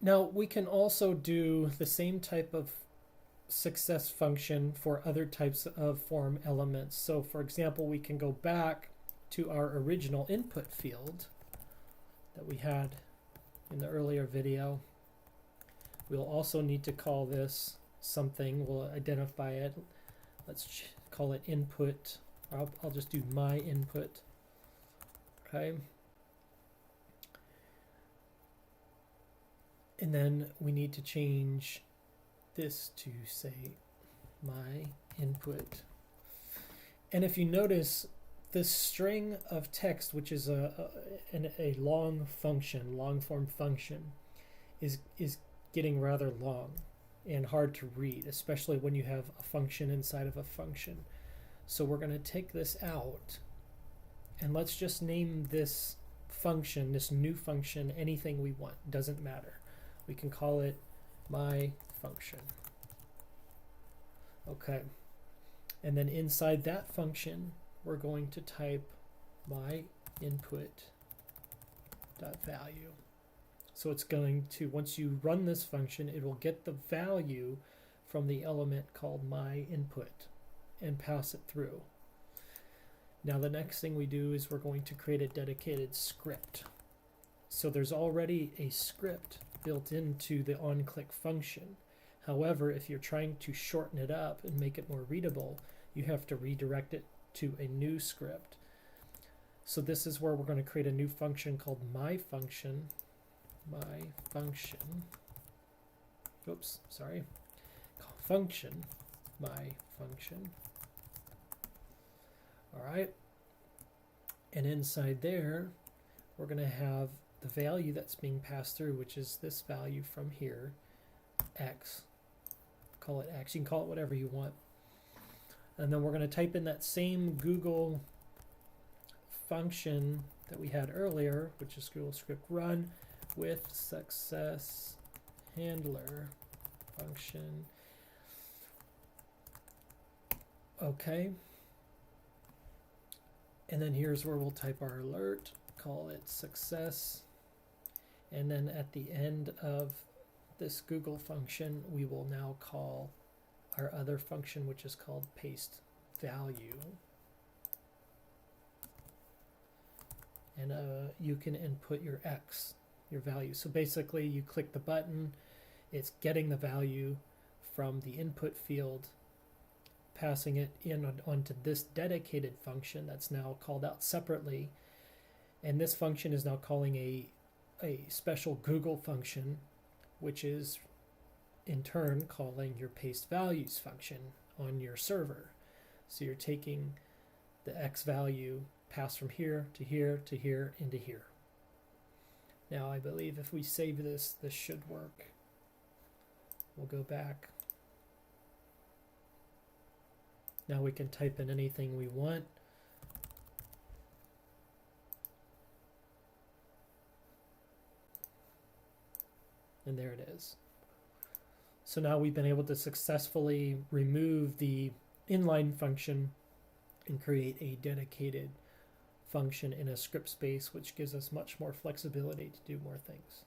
Now we can also do the same type of success function for other types of form elements. So for example, we can go back to our original input field that we had in the earlier video. We'll also need to call this something. We'll identify it. Let's call it input. I'll just do my input. Okay. And then we need to change this to say my input. And if you notice, this string of text, which is a long function, long form function, is getting rather long and hard to read, especially when you have a function inside of a function. So we're going to take this out, and let's just name this function, this new function, anything we want. Doesn't matter. We can call it my function. Okay. And then inside that function, we're going to type my input dot value. So it's going to, once you run this function, it will get the value from the element called my input and pass it through. Now the next thing we do is we're going to create a dedicated script. So there's already a script built into the onClick function. However, if you're trying to shorten it up and make it more readable, you have to redirect it to a new script. So this is where we're going to create a new function called my function. Oops, sorry. Function, my function. All right. And inside there, we're going to have the value that's being passed through, which is this value from here, x. Call it x. You can call it whatever you want. And then we're going to type in that same Google function that we had earlier, which is Google script run with success handler function. Okay. And then here's where we'll type our alert, call it success. And then at the end of this Google function, we will now call our other function, which is called paste value. And you can input your x, your value. So basically you click the button, it's getting the value from the input field, passing it in onto this dedicated function that's now called out separately. And this function is now calling a special Google function, which is in turn calling your paste values function on your server. So you're taking the x value passed from here to here to here into here. Now I believe if we save this, this should work. We'll go back. Now we can type in anything we want. And there it is. So now we've been able to successfully remove the inline function and create a dedicated function in a script space, which gives us much more flexibility to do more things.